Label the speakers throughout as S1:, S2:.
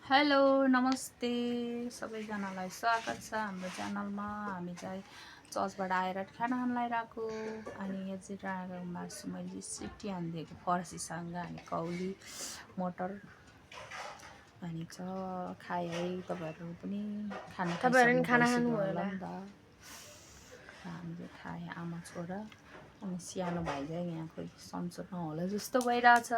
S1: Hello नमस्ते सबैजनालाई स्वागत छ हाम्रो च्यानलमा। हामी चाहिँ चर्चबाट आएर खाना खान लगाइरहेको अनि यो चाहिँ राँगाको मासु मैले सिटी हानिदिएको फर्सीसँग अनि कौली मटर अनि छ खाए है। तपाईँहरू पनि
S2: तपाईहरु खाना
S1: भइसक्यो
S2: खानु
S1: होला
S2: होला
S1: नि त। हामीले खाए आमा छोरा अनि सानो भाइ चाहिँ यहाँ खोइ सन्चो नहोला जस्तो भइरहेछ।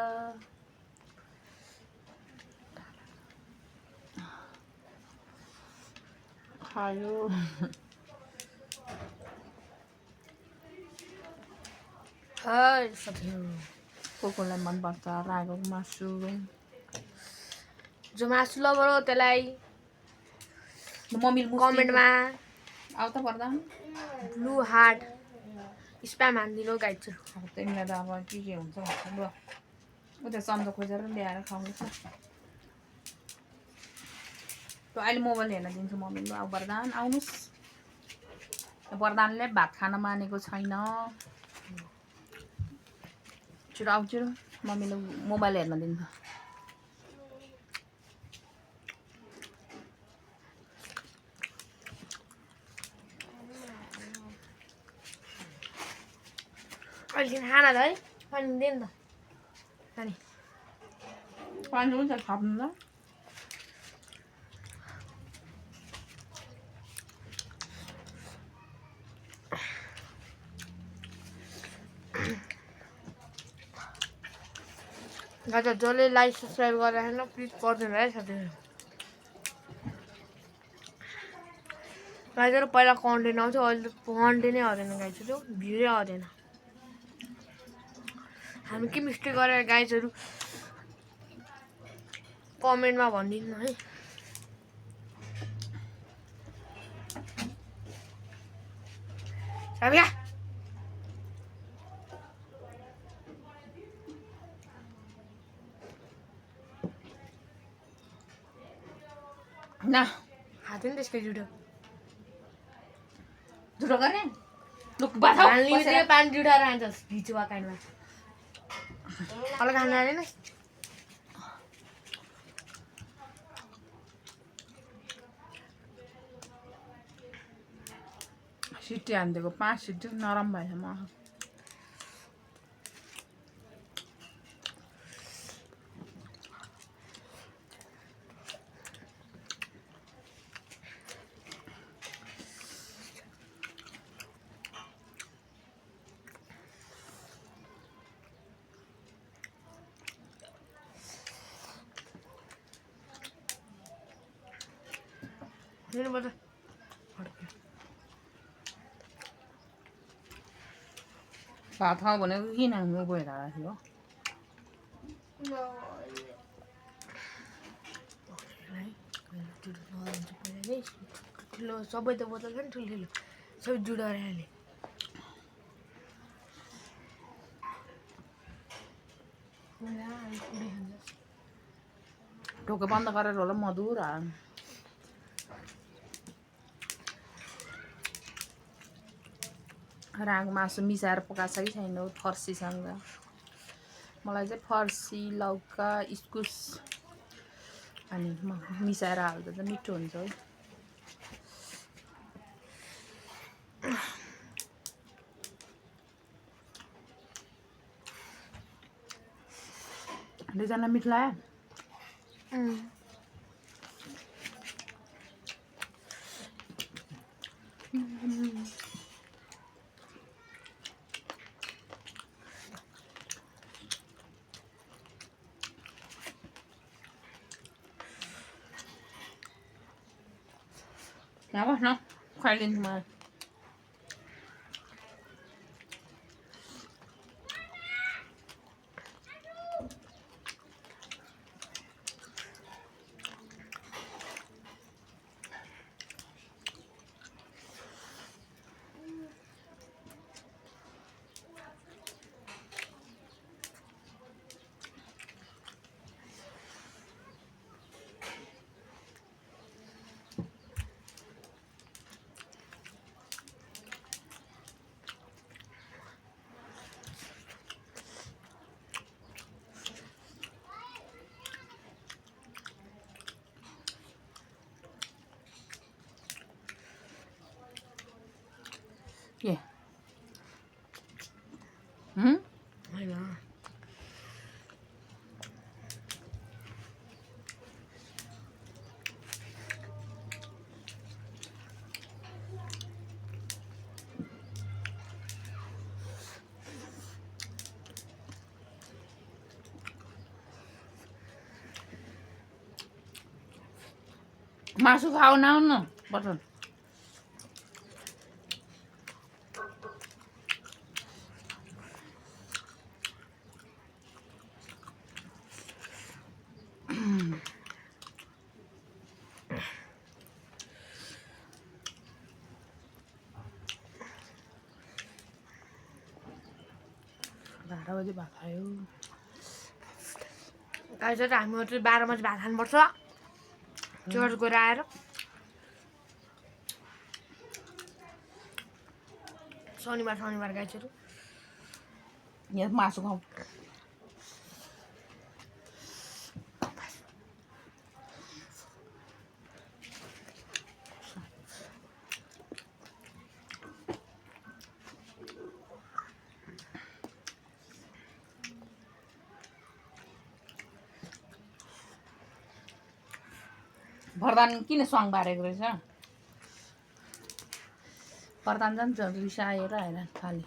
S1: खायो
S2: हाय साथीहरु,
S1: कोलाई मनपर्छ राँगाको मासु।
S2: जो मासु लभर हो त्यसलाई
S1: मम्मी
S2: कमेन्टमा
S1: आउ त पर्दा
S2: ब्लू हार्ट स्प्याम हानिदिनु गाइज।
S1: अब तिमीलाई त अब के हुन्छ ल उता चम्चा खोजेर ल्याएर खुवाउनु छ। ल अहिले मोबाइल हेर्न दिन्छु मम्मी। ल अब वरदान आउनुहोस्। वरदानले भात खान मानेको छैन। छिटो आऊ छिटो मम्मीले मोबाइल हेर्न दिन्छ।
S2: अहिले खाना त है पानी दे नि त पानी
S1: पानी हुन्छ खाप्नु ल।
S2: गाइज जसले लाइक सब्सक्राइब गरेर छैन प्लिज गरिदिनु है साथीहरु। गाइजहरु पहिला कन्टेन्ट आउँथ्यो, अहिले त कन्टेन्टै आउँदैन गाइजहरु, भ्युजै आउँदैन। हामी के मिस्टेक गरेर गाइजहरु कमेन्टमा भनिदिनु है। साबिया
S1: न
S2: हात नि त्यसकै जुठो
S1: झुटो गर्ने लुक बाथौ
S2: हाल्ने पानी जुठाएर हान्छस् भिचुवा काइनमा अलग खान जाँदैन।
S1: सिटी हानिदिएको 5 सिटी नरम भएछ म। भात खाऊ भनेको किन हामी गएर थियो।
S2: ठुलो सबै त बोतल छ नि ठुल्ठुलो सबै जुडाएर हाले।
S1: ढोका बन्द गरेर होला मधुर राँगो मासु मिसाएर पकाएको छ कि छैन फर्सीसँग। मलाई चाहिँ फर्सी लौका इस्कुस अनि मिसाएर हाल्दा चाहिँ मिठो हुन्छ है। दुईजना मिठो लाग्यो। यहाँ बस्न खुवाइदिन्छु मलाई। के
S2: होइन
S1: मासु खाऊ न बटन बाह्र बजे भात खायो
S2: गाई चाहिँ हामीहरू चाहिँ 12 बजी भात खानुपर्छ चर्च गएर आएर शनिबार गाई छोरी
S1: यहाँ मासु खाऊ प्रधान किन स्वाङ बारेको रहेछ प्रधान झन् रिसाएर होइन खालि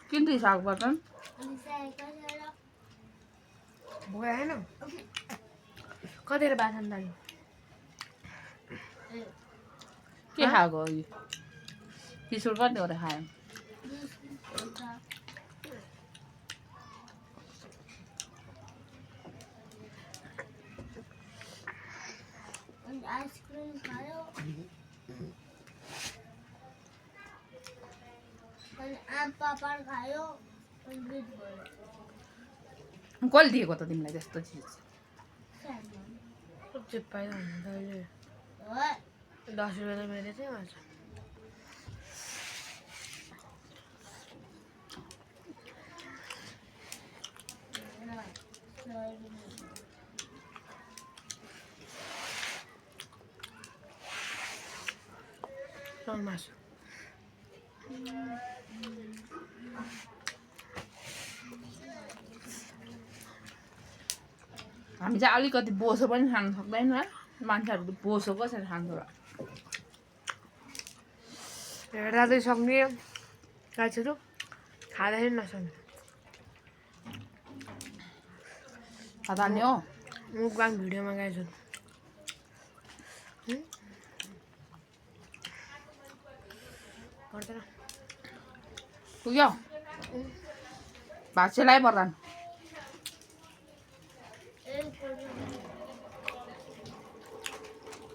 S1: किन रिसाएको प्रधान
S2: भयो होइन कतिखेर भात खानु थाल्यो
S1: के खाएको हो यो किशोर कतिवटा खायो
S3: आइसक्रिम खायो अनि आम पापड खायो अनि दुध भयो
S1: कसले दिएको त तिमीलाई त्यस्तो चिज
S2: चिप पाइदा हुन्छ अहिले
S3: हो
S2: 10 रुपियाँ त मैले चाहिँ आज मासु
S1: हामी चाहिँ अलिकति बोसो पनि खानु सक्दैन मान्छेहरू बोसो कसरी खान्छ र
S2: हेर्दा चाहिँ सक्ने गाईहरू खाँदाखेरि नसक्ने
S1: थाहा नि हो
S2: मुखबाङ भिडियोमा गाईहरू गर्दैन
S1: पुग्यो भात सेलाइ प्रधान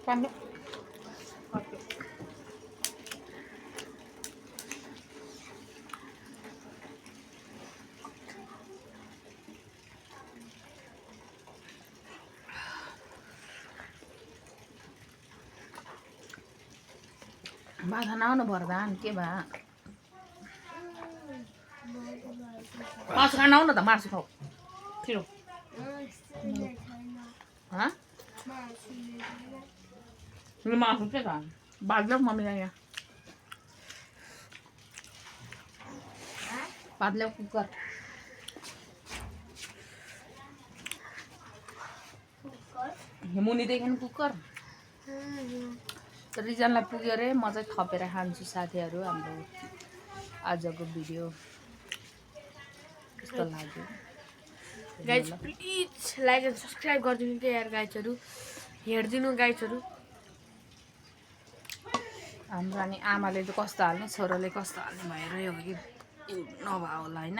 S1: भात खान प्रधान के भा मासु खान आउन त मासु खाऊ छिटो मासु के खानु भात ल्याऊ मम्मीलाई यहाँ भात ल्याऊ कुकर मुनिदेखि कुकर रिजनलाई पुग्यो अरे म चाहिँ थपेर खान्छु साथीहरू हाम्रो आजको भिडियो कस्तो लाग्यो
S2: guys please like and subscribe गरिदिनु क्या यार गाइजहरू हेरिदिनु गाइजहरू
S1: हाम्रो अनि आमाले चाहिँ कस्तो हाल्ने छोराले कस्तो हाल्ने भइरह्यो कि नभए होला होइन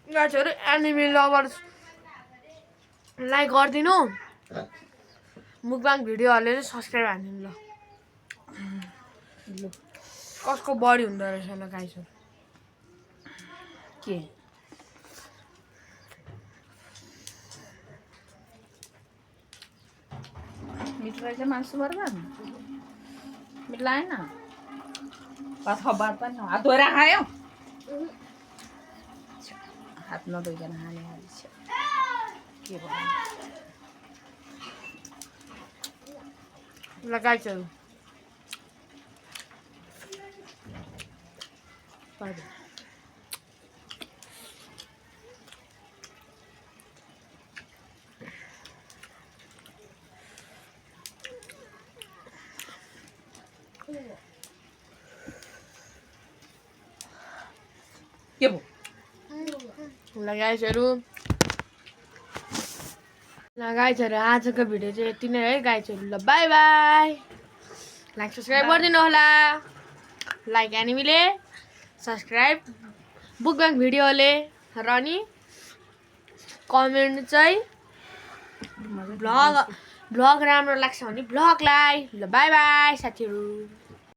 S2: गाइजहरू एनिमी लभर्स लाइक गरिदिनु मुखबाङ भिडियोहरूले चाहिँ सब्सक्राइब हानिदिनु ल कसको बढी हुँदो रहेछ ल गाइजहरू
S1: के मिठो रहेछ मासु पर्दैन मिठो लागेन भात खबर पनि हात धोएर खायो हात नधोइकन खाने हालिन्छ के भयो
S2: ल गाइजहरू
S1: के भयो
S2: ल गाइजहरू आजको भिडियो चाहिँ यति नै है गाइजहरू ल बाई बाई लाइक सब्सक्राइब गरिदिनु होला लाइक एनिमीले सब्सक्राइब बुकब्याङ्क भिडियोले र नि कमेन्ट चाहिँ भ्लग राम्रो लाग्छ भने भ्लगलाई ल बाई बाई साथीहरू